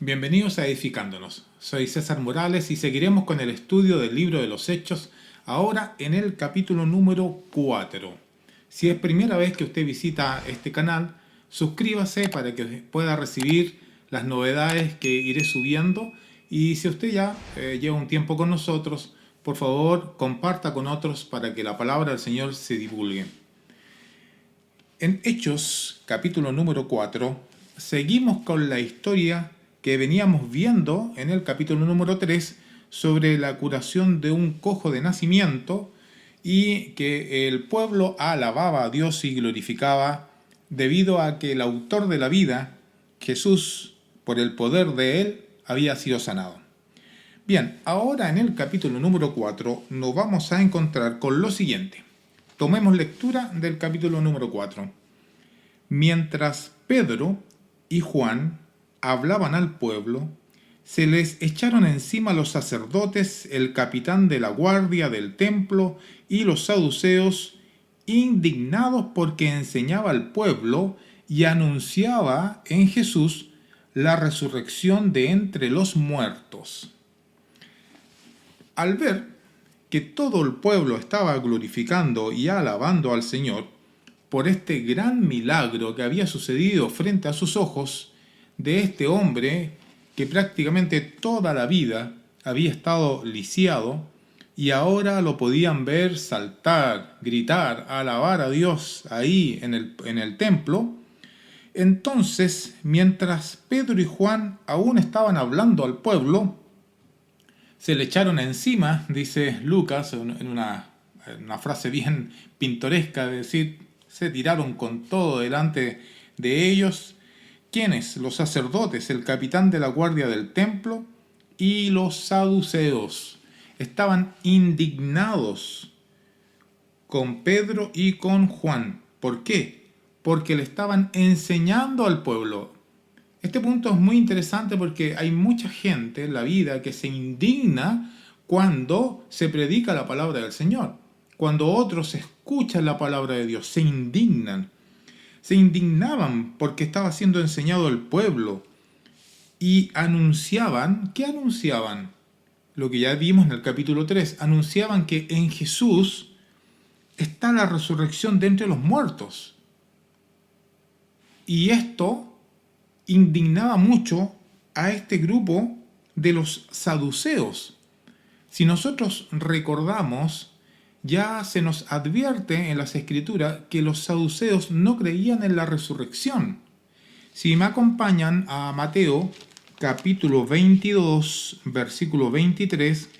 Bienvenidos a Edificándonos. Soy César Morales y seguiremos con el estudio del libro de los Hechos, ahora en el capítulo número 4. Si es primera vez que usted visita este canal, suscríbase para que pueda recibir las novedades que iré subiendo, y si usted ya lleva un tiempo con nosotros, por favor comparta con otros para que la palabra del Señor se divulgue. En Hechos, capítulo número 4, seguimos con la historia que veníamos viendo en el capítulo número 3 sobre la curación de un cojo de nacimiento, y que el pueblo alababa a Dios y glorificaba debido a que el autor de la vida, Jesús, por el poder de él, había sido sanado. Bien, ahora en el capítulo número 4 nos vamos a encontrar con lo siguiente. Tomemos lectura del capítulo número 4. Mientras Pedro y Juan hablaban al pueblo, se les echaron encima los sacerdotes, el capitán de la guardia del templo y los saduceos, indignados porque enseñaba al pueblo y anunciaba en Jesús la resurrección de entre los muertos. Al ver que todo el pueblo estaba glorificando y alabando al Señor por este gran milagro que había sucedido frente a sus ojos, de este hombre que prácticamente toda la vida había estado lisiado, y ahora lo podían ver saltar, gritar, alabar a Dios ahí en el templo. Entonces, mientras Pedro y Juan aún estaban hablando al pueblo, se le echaron encima, dice Lucas, en una frase bien pintoresca, de decir, se tiraron con todo delante de ellos. ¿Quiénes? Los sacerdotes, el capitán de la guardia del templo y los saduceos. Estaban indignados con Pedro y con Juan. ¿Por qué? Porque le estaban enseñando al pueblo. Este punto es muy interesante porque hay mucha gente en la vida que se indigna cuando se predica la palabra del Señor. Cuando otros escuchan la palabra de Dios, se indignan. Se indignaban porque estaba siendo enseñado al pueblo y anunciaban. ¿Qué anunciaban? Lo que ya vimos en el capítulo 3. Anunciaban que en Jesús está la resurrección de entre los muertos. Y esto indignaba mucho a este grupo de los saduceos. Si nosotros recordamos, ya se nos advierte en las Escrituras que los saduceos no creían en la resurrección. Si me acompañan a Mateo, capítulo 22, versículo 23,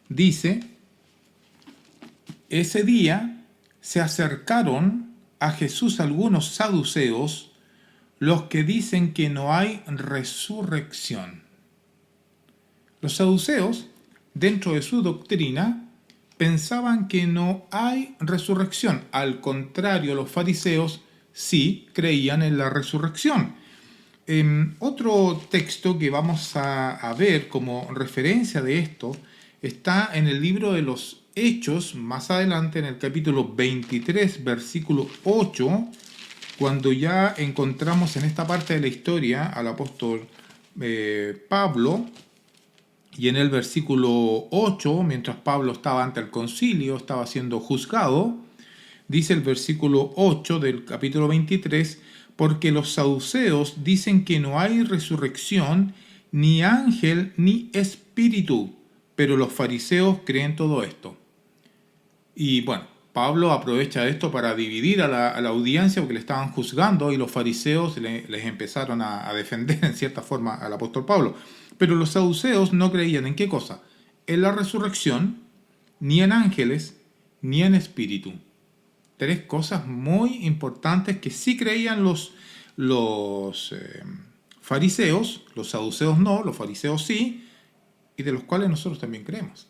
dice: ese día se acercaron a Jesús algunos saduceos, los que dicen que no hay resurrección. Los saduceos, dentro de su doctrina, pensaban que no hay resurrección. Al contrario, los fariseos sí creían en la resurrección. Otro texto que vamos a ver como referencia de esto está en el libro de los Hechos, más adelante en el capítulo 23, versículo 8, cuando ya encontramos en esta parte de la historia al apóstol Pablo. Y en el versículo 8, mientras Pablo estaba ante el concilio, estaba siendo juzgado, dice el versículo 8 del capítulo 23, porque los saduceos dicen que no hay resurrección, ni ángel, ni espíritu, pero los fariseos creen todo esto. Y bueno, Pablo aprovecha esto para dividir a la audiencia, porque le estaban juzgando y los fariseos les empezaron a defender en cierta forma al apóstol Pablo. Pero los saduceos no creían ¿en qué cosa? En la resurrección, ni en ángeles, ni en espíritu. Tres cosas muy importantes que sí creían los fariseos, los saduceos no, los fariseos sí, y de los cuales nosotros también creemos.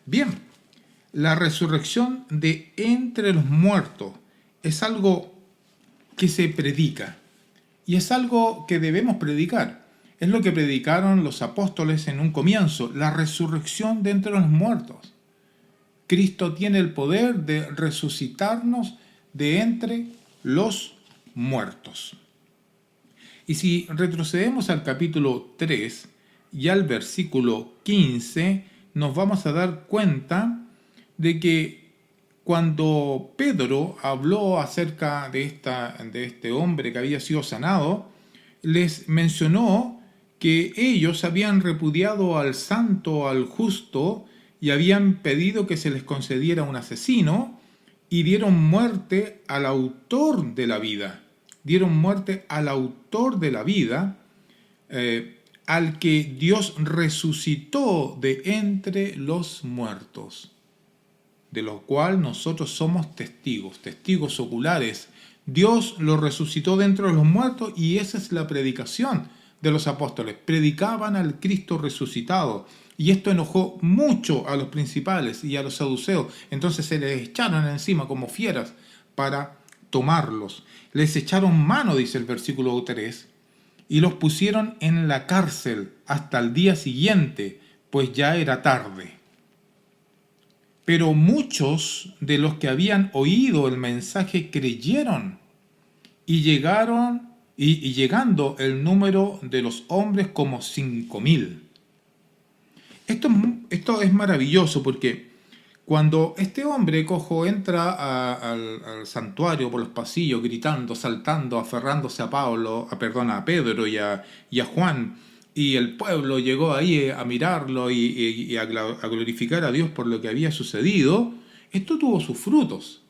Bien, la resurrección de entre los muertos es algo que se predica, y es algo que debemos predicar. Es lo que predicaron los apóstoles en un comienzo, la resurrección de entre los muertos. Cristo tiene el poder de resucitarnos de entre los muertos. Y si retrocedemos al capítulo 3 y al versículo 15, nos vamos a dar cuenta de que cuando Pedro habló acerca de este hombre que había sido sanado, les mencionó que ellos habían repudiado al santo, al justo, y habían pedido que se les concediera un asesino, y dieron muerte al autor de la vida. Dieron muerte al autor de la vida, al que Dios resucitó de entre los muertos, de lo cual nosotros somos testigos, testigos oculares. Dios lo resucitó de entre los muertos y esa es la predicación de los apóstoles. Predicaban al Cristo resucitado. Y esto enojó mucho a los principales y a los saduceos. Entonces se les echaron encima como fieras para tomarlos. Les echaron mano, dice el versículo 3, y los pusieron en la cárcel hasta el día siguiente, pues ya era tarde. Pero muchos de los que habían oído el mensaje creyeron y llegando el número de los hombres como 5.000. Esto es maravilloso porque cuando este hombre cojo entra al santuario por los pasillos gritando, saltando, aferrándose a Pedro y a Juan, y el pueblo llegó ahí a mirarlo y a glorificar a Dios por lo que había sucedido, esto tuvo sus frutos.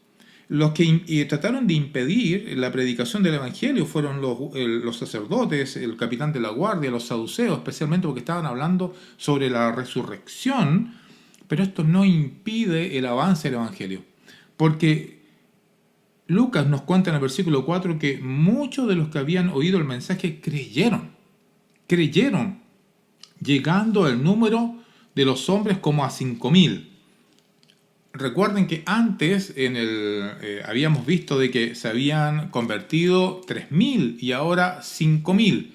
Los que trataron de impedir la predicación del Evangelio fueron los sacerdotes, el capitán de la guardia, los saduceos, especialmente porque estaban hablando sobre la resurrección, pero esto no impide el avance del Evangelio. Porque Lucas nos cuenta en el versículo 4 que muchos de los que habían oído el mensaje creyeron, llegando el número de los hombres como a 5.000. Recuerden que antes habíamos visto de que se habían convertido 3.000 y ahora 5.000.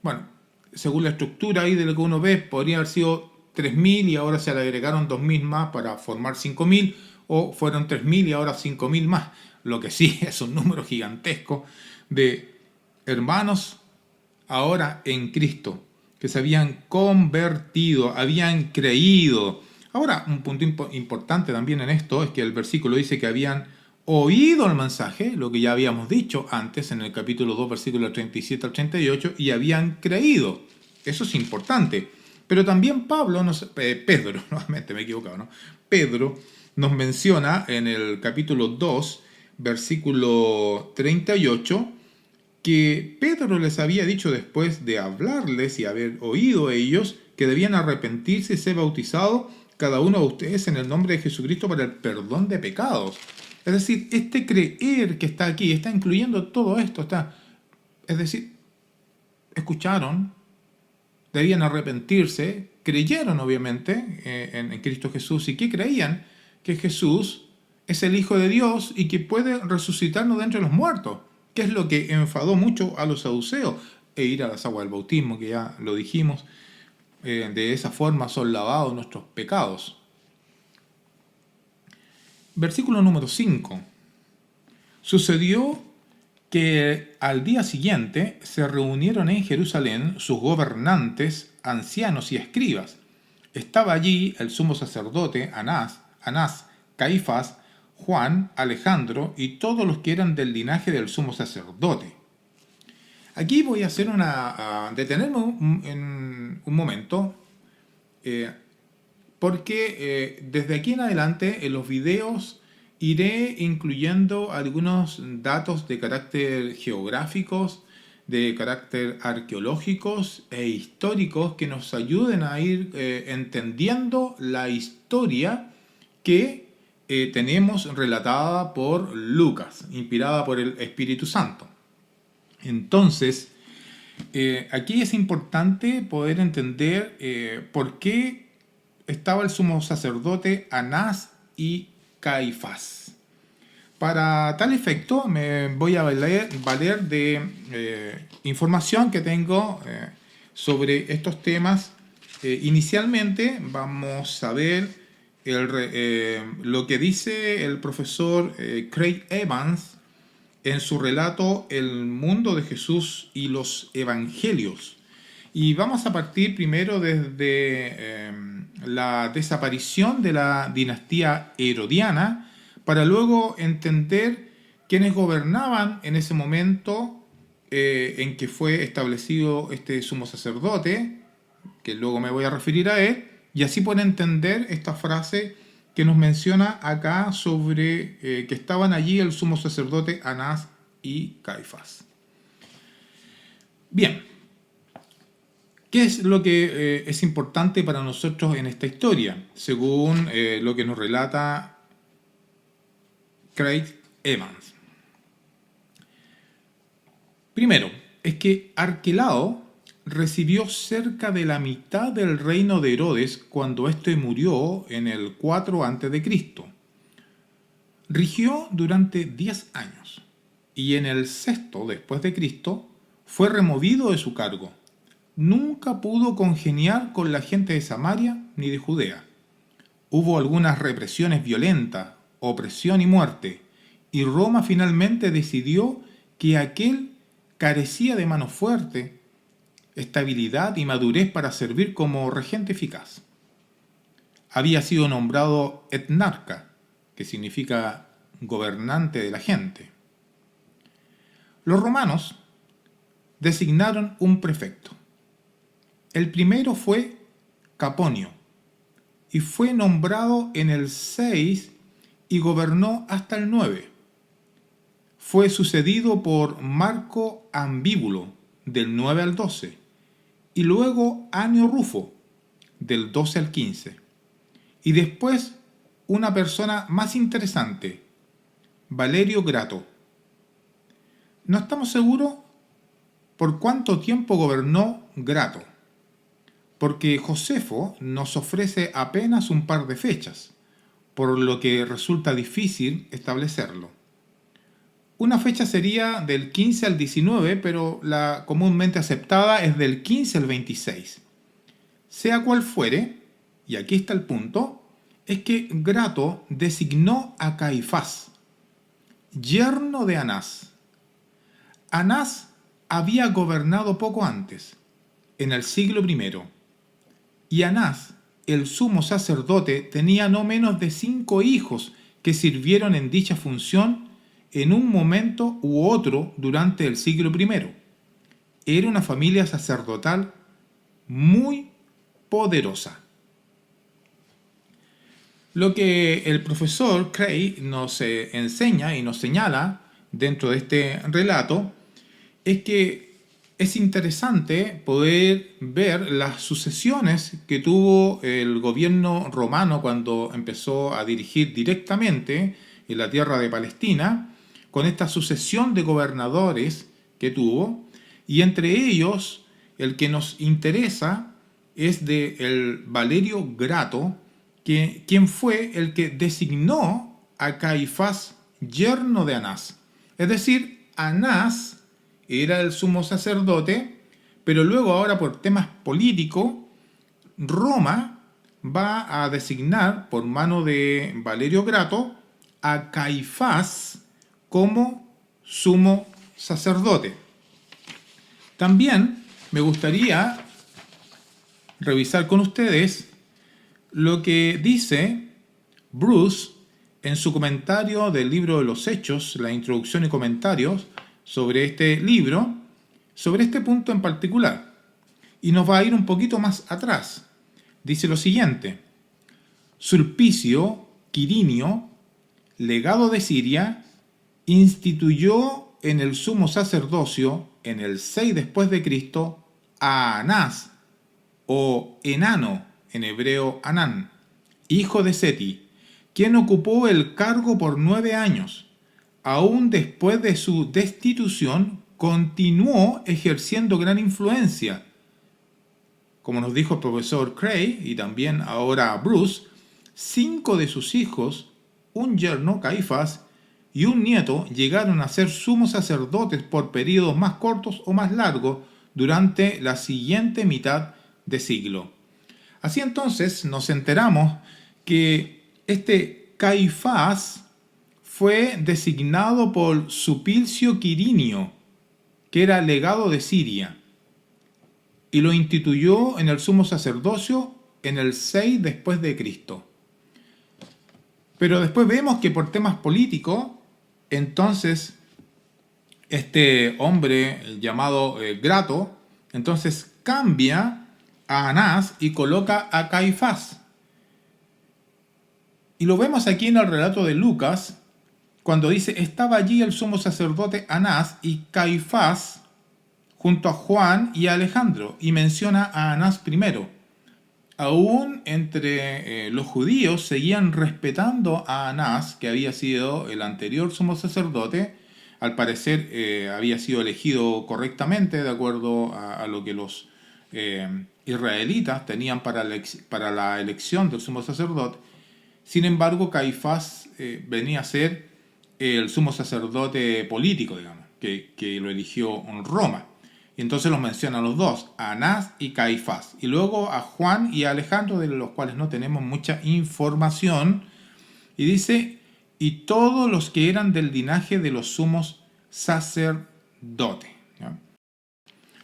Bueno, según la estructura ahí de lo que uno ve, podría haber sido 3.000 y ahora se le agregaron 2.000 más para formar 5.000, o fueron 3.000 y ahora 5.000 más. Lo que sí es un número gigantesco de hermanos ahora en Cristo, que se habían convertido, habían creído. Ahora, un punto importante también en esto es que el versículo dice que habían oído el mensaje, lo que ya habíamos dicho antes en el capítulo 2, versículos 37 al 38, y habían creído. Eso es importante. Pero también Pedro, nuevamente me he equivocado, ¿no? Pedro nos menciona en el capítulo 2, versículo 38, que Pedro les había dicho después de hablarles y haber oído ellos que debían arrepentirse y ser bautizados cada uno de ustedes en el nombre de Jesucristo para el perdón de pecados. Es decir, este creer que está aquí está incluyendo todo esto. Es decir, escucharon, debían arrepentirse, creyeron obviamente en Cristo Jesús. ¿Y qué creían? Que Jesús es el Hijo de Dios y que puede resucitarnos de entre los muertos, que es lo que enfadó mucho a los saduceos, e ir a las aguas del bautismo, que ya lo dijimos. De esa forma son lavados nuestros pecados. Versículo número 5. Sucedió que al día siguiente se reunieron en Jerusalén sus gobernantes, ancianos y escribas. Estaba allí el sumo sacerdote Anás, Caifás, Juan, Alejandro y todos los que eran del linaje del sumo sacerdote. Aquí voy a hacer detenerme en un momento, porque desde aquí en adelante en los videos iré incluyendo algunos datos de carácter geográficos, de carácter arqueológicos e históricos que nos ayuden a ir entendiendo la historia que tenemos relatada por Lucas, inspirada por el Espíritu Santo. Entonces, aquí es importante poder entender por qué estaba el sumo sacerdote Anás y Caifás. Para tal efecto, me voy a valer de información que tengo sobre estos temas. Inicialmente, vamos a ver lo que dice el profesor Craig Evans en su relato El mundo de Jesús y los evangelios. Y vamos a partir primero desde la desaparición de la dinastía herodiana para luego entender quiénes gobernaban en ese momento en que fue establecido este sumo sacerdote, que luego me voy a referir a él, y así pueden entender esta frase que nos menciona acá sobre que estaban allí el sumo sacerdote Anás y Caifás. Bien, ¿qué es lo que es importante para nosotros en esta historia? Según lo que nos relata Craig Evans. Primero, es que Arquelao recibió cerca de la mitad del reino de Herodes cuando éste murió en el 4 a.C. Rigió durante 10 años y en el 6 después de Cristo fue removido de su cargo. Nunca pudo congeniar con la gente de Samaria ni de Judea. Hubo algunas represiones violentas, opresión y muerte, y Roma finalmente decidió que aquel carecía de mano fuerte, estabilidad y madurez para servir como regente eficaz. Había sido nombrado etnarca, que significa gobernante de la gente. Los romanos designaron un prefecto. El primero fue Caponio, y fue nombrado en el 6 y gobernó hasta el 9. Fue sucedido por Marco Ambíbulo, del 9 al 12, y luego Anio Rufo, del 12 al 15. Y después una persona más interesante, Valerio Grato. No estamos seguros por cuánto tiempo gobernó Grato, porque Josefo nos ofrece apenas un par de fechas, por lo que resulta difícil establecerlo. Una fecha sería del 15 al 19, pero la comúnmente aceptada es del 15 al 26. Sea cual fuere, y aquí está el punto, es que Grato designó a Caifás, yerno de Anás. Anás había gobernado poco antes, en el siglo I, y Anás, el sumo sacerdote, tenía no menos de 5 hijos que sirvieron en dicha función en un momento u otro durante el siglo I. Era una familia sacerdotal muy poderosa. Lo que el profesor Craig nos enseña y nos señala dentro de este relato es que es interesante poder ver las sucesiones que tuvo el gobierno romano cuando empezó a dirigir directamente en la tierra de Palestina, con esta sucesión de gobernadores que tuvo, y entre ellos el que nos interesa es de el Valerio Grato, quien fue el que designó a Caifás yerno de Anás. Es decir, Anás era el sumo sacerdote, pero luego ahora por temas políticos, Roma va a designar por mano de Valerio Grato a Caifás como sumo sacerdote. También me gustaría revisar con ustedes lo que dice Bruce en su comentario del libro de los Hechos, la introducción y comentarios sobre este libro, sobre este punto en particular. Y nos va a ir un poquito más atrás. Dice lo siguiente: Sulpicio Quirinio, legado de Siria, instituyó en el sumo sacerdocio, en el 6 después de Cristo, a Anás, o enano, en hebreo Anán, hijo de Seti, quien ocupó el cargo por 9 años. Aún después de su destitución, continuó ejerciendo gran influencia. Como nos dijo el profesor Craig y también ahora Bruce, 5 de sus hijos, un yerno, Caifás, y un nieto llegaron a ser sumos sacerdotes por periodos más cortos o más largos durante la siguiente mitad de siglo. Así entonces nos enteramos que este Caifás fue designado por Sulpicio Quirinio, que era legado de Siria, y lo instituyó en el sumo sacerdocio en el 6 después de Cristo. Pero después vemos que por temas políticos, entonces este hombre llamado Grato, entonces cambia a Anás y coloca a Caifás. Y lo vemos aquí en el relato de Lucas, cuando dice, estaba allí el sumo sacerdote Anás y Caifás junto a Juan y a Alejandro, y menciona a Anás primero. Aún entre los judíos seguían respetando a Anás, que había sido el anterior sumo sacerdote. Al parecer había sido elegido correctamente de acuerdo a lo que los israelitas tenían para la elección del sumo sacerdote. Sin embargo, Caifás venía a ser el sumo sacerdote político, digamos, que lo eligió en Roma. Y entonces los menciona a los dos, a Anás y Caifás. Y luego a Juan y a Alejandro, de los cuales no tenemos mucha información. Y dice, y todos los que eran del linaje de los sumos sacerdotes. ¿Ya?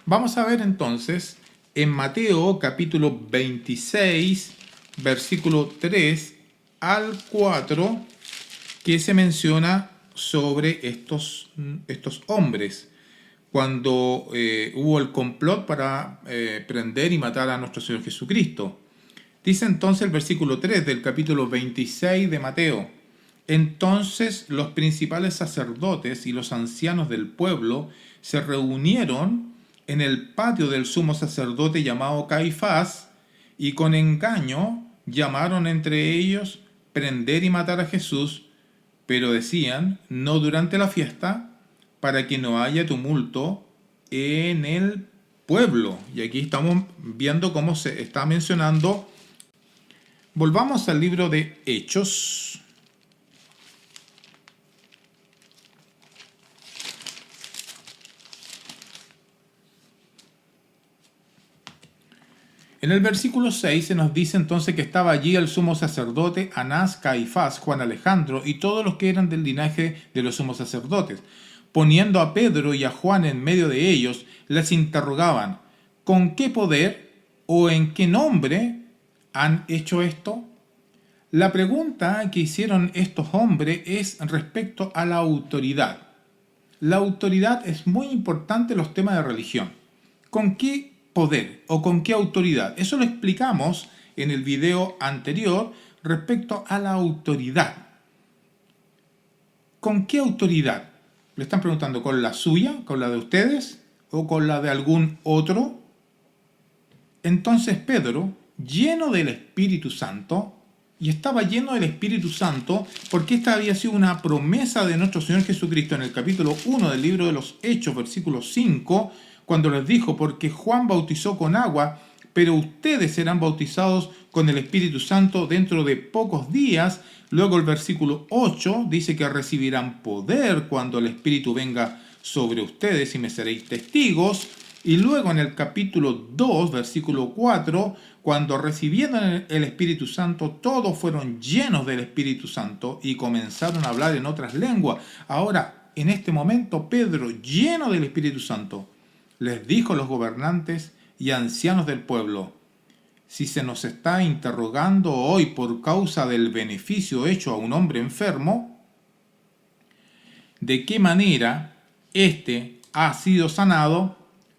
Vamos a ver entonces en Mateo capítulo 26, versículo 3 al 4, que se menciona sobre estos hombres, cuando hubo el complot para prender y matar a nuestro Señor Jesucristo. Dice entonces el versículo 3 del capítulo 26 de Mateo, entonces los principales sacerdotes y los ancianos del pueblo se reunieron en el patio del sumo sacerdote llamado Caifás, y con engaño llamaron entre ellos prender y matar a Jesús, pero decían, no durante la fiesta, para que no haya tumulto en el pueblo. Y aquí estamos viendo cómo se está mencionando. Volvamos al libro de Hechos. En el versículo 6 se nos dice entonces que estaba allí el sumo sacerdote Anás, Caifás, Juan Alejandro y todos los que eran del linaje de los sumos sacerdotes. Poniendo a Pedro y a Juan en medio de ellos, les interrogaban, ¿con qué poder o en qué nombre han hecho esto? La pregunta que hicieron estos hombres es respecto a la autoridad. La autoridad es muy importante en los temas de religión. ¿Con qué poder o con qué autoridad? Eso lo explicamos en el video anterior respecto a la autoridad. ¿Con qué autoridad? Le están preguntando, ¿con la suya? ¿Con la de ustedes? ¿O con la de algún otro? Entonces Pedro, lleno del Espíritu Santo, y estaba lleno del Espíritu Santo porque esta había sido una promesa de nuestro Señor Jesucristo en el capítulo 1 del libro de los Hechos, versículo 5, cuando les dijo, porque Juan bautizó con agua, pero ustedes serán bautizados con el Espíritu Santo dentro de pocos días. Luego el versículo 8 dice que recibirán poder cuando el Espíritu venga sobre ustedes y me seréis testigos. Y luego en el capítulo 2, versículo 4, cuando recibieron el Espíritu Santo, todos fueron llenos del Espíritu Santo y comenzaron a hablar en otras lenguas. Ahora, en este momento, Pedro, lleno del Espíritu Santo, les dijo a los gobernantes y ancianos del pueblo, si se nos está interrogando hoy por causa del beneficio hecho a un hombre enfermo, ¿de qué manera éste ha sido sanado?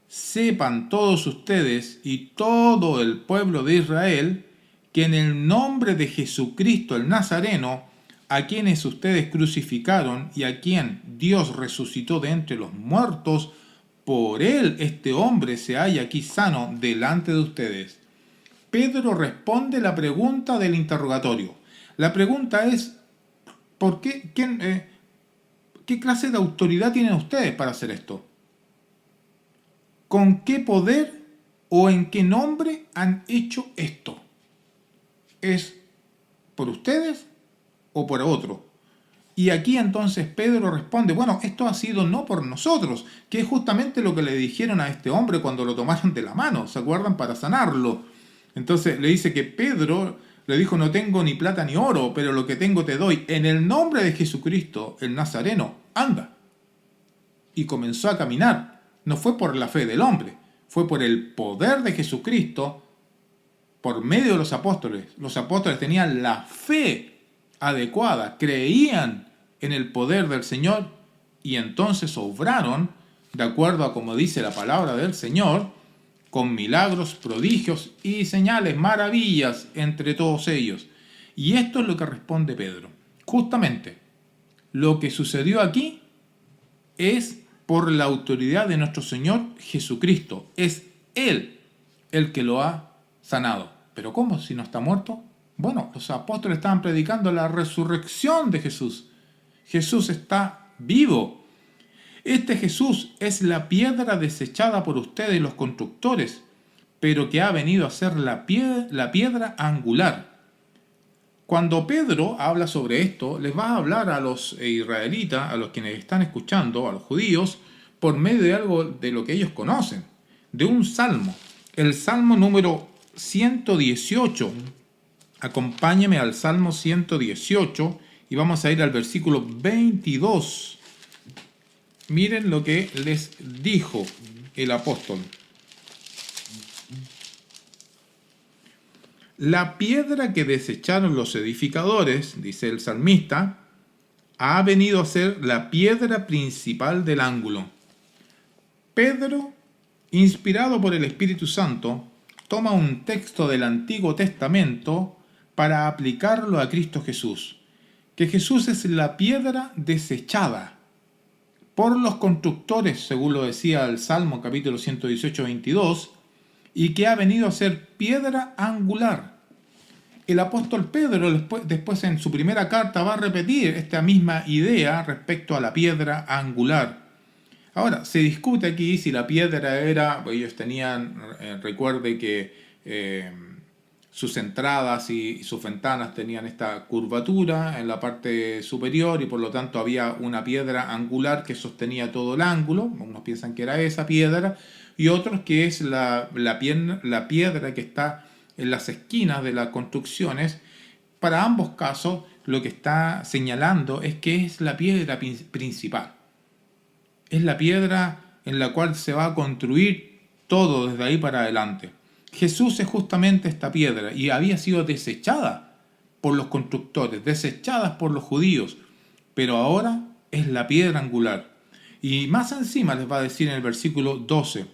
Sepan todos ustedes y todo el pueblo de Israel que en el nombre de Jesucristo el Nazareno, a quienes ustedes crucificaron y a quien Dios resucitó de entre los muertos, por él este hombre se halla aquí sano delante de ustedes. Pedro responde la pregunta del interrogatorio. La pregunta es, ¿por qué? ¿Qué clase de autoridad tienen ustedes para hacer esto? ¿Con qué poder o en qué nombre han hecho esto? ¿Es por ustedes o por otro? Y aquí entonces Pedro responde, bueno, esto ha sido no por nosotros, que es justamente lo que le dijeron a este hombre cuando lo tomaron de la mano, ¿se acuerdan? Para sanarlo. Entonces le dice que Pedro Le dijo, no tengo ni plata ni oro, pero lo que tengo te doy. En el nombre de Jesucristo, el Nazareno, anda. Y comenzó a caminar. No fue por la fe del hombre, fue por el poder de Jesucristo, por medio de los apóstoles. Los apóstoles tenían la fe adecuada, creían en el poder del Señor y entonces obraron de acuerdo a como dice la palabra del Señor, con milagros, prodigios y señales, maravillas entre todos ellos. Y esto es lo que responde Pedro. Justamente, lo que sucedió aquí es por la autoridad de nuestro Señor Jesucristo. Es Él el que lo ha sanado. ¿Pero cómo? Si no está muerto. Bueno, los apóstoles estaban predicando la resurrección de Jesús. Jesús está vivo. Este Jesús es la piedra desechada por ustedes los constructores, pero que ha venido a ser la piedra angular. Cuando Pedro habla sobre esto, les va a hablar a los israelitas, a los quienes están escuchando, a los judíos, por medio de algo de lo que ellos conocen, de un salmo, el salmo número 118. Acompáñeme al salmo 118 y vamos a ir al versículo 22. Miren lo que les dijo el apóstol. La piedra que desecharon los edificadores, dice el salmista, ha venido a ser la piedra principal del ángulo. Pedro, inspirado por el Espíritu Santo, toma un texto del Antiguo Testamento para aplicarlo a Cristo Jesús, que Jesús es la piedra desechada por los constructores, según lo decía el Salmo capítulo 118, 22, y que ha venido a ser piedra angular. El apóstol Pedro después en su primera carta va a repetir esta misma idea respecto a la piedra angular. Ahora, se discute aquí si la piedra era, ellos tenían, recuerde que sus entradas y sus ventanas tenían esta curvatura en la parte superior y por lo tanto había una piedra angular que sostenía todo el ángulo. Unos piensan que era esa piedra y otros que es la piedra que está en las esquinas de las construcciones. Para ambos casos lo que está señalando es que es la piedra principal. Es la piedra en la cual se va a construir todo desde ahí para adelante. Jesús es justamente esta piedra y había sido desechada por los constructores, desechada por los judíos, pero ahora es la piedra angular. Y más encima les va a decir en el versículo 12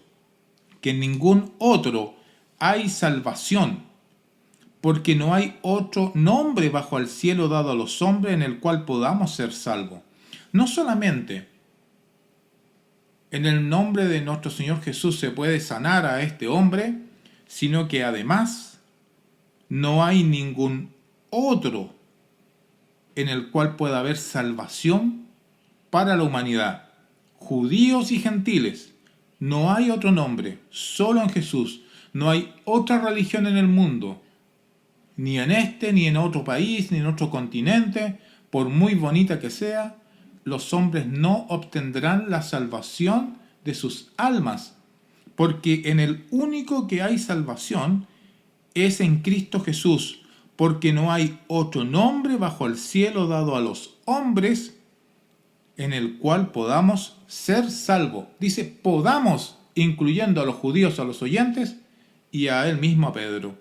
que en ningún otro hay salvación, porque no hay otro nombre bajo el cielo dado a los hombres en el cual podamos ser salvos. No solamente en el nombre de nuestro Señor Jesús se puede sanar a este hombre, sino que además no hay ningún otro en el cual pueda haber salvación para la humanidad. Judíos y gentiles, no hay otro nombre, solo en Jesús. No hay otra religión en el mundo, ni en este, ni en otro país, ni en otro continente, por muy bonita que sea, los hombres no obtendrán la salvación de sus almas, porque en el único que hay salvación es en Cristo Jesús, porque no hay otro nombre bajo el cielo dado a los hombres en el cual podamos ser salvos. Dice podamos, incluyendo a los judíos, a los oyentes y a él mismo, a Pedro.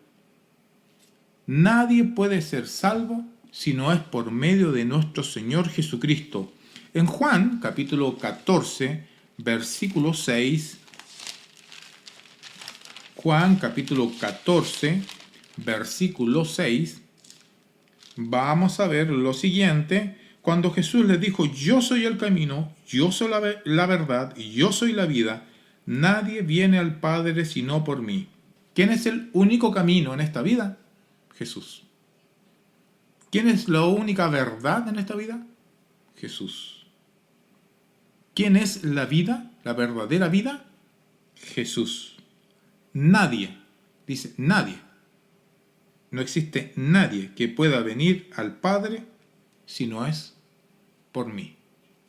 Nadie puede ser salvo si no es por medio de nuestro Señor Jesucristo. En Juan, capítulo 14, versículo 6, Juan, capítulo 14, versículo 6, vamos a ver lo siguiente. Cuando Jesús les dijo, yo soy el camino, yo soy la verdad y yo soy la vida, nadie viene al Padre sino por mí. ¿Quién es el único camino en esta vida? Jesús. ¿Quién es la única verdad en esta vida? Jesús. ¿Quién es la vida, la verdadera vida? Jesús. Nadie, dice nadie. No existe nadie que pueda venir al Padre si no es por mí,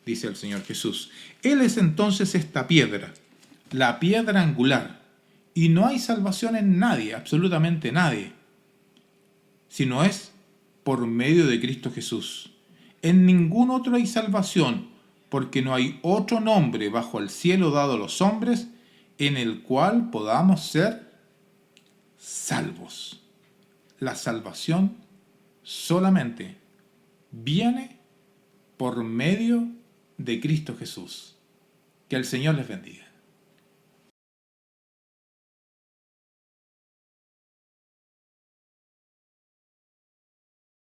dice el Señor Jesús. Él es entonces esta piedra, la piedra angular, y no hay salvación en nadie, absolutamente nadie. sino es por medio de Cristo Jesús. En ningún otro hay salvación, porque no hay otro nombre bajo el cielo dado a los hombres en el cual podamos ser salvos. La salvación solamente viene por medio de Cristo Jesús. Que el Señor les bendiga.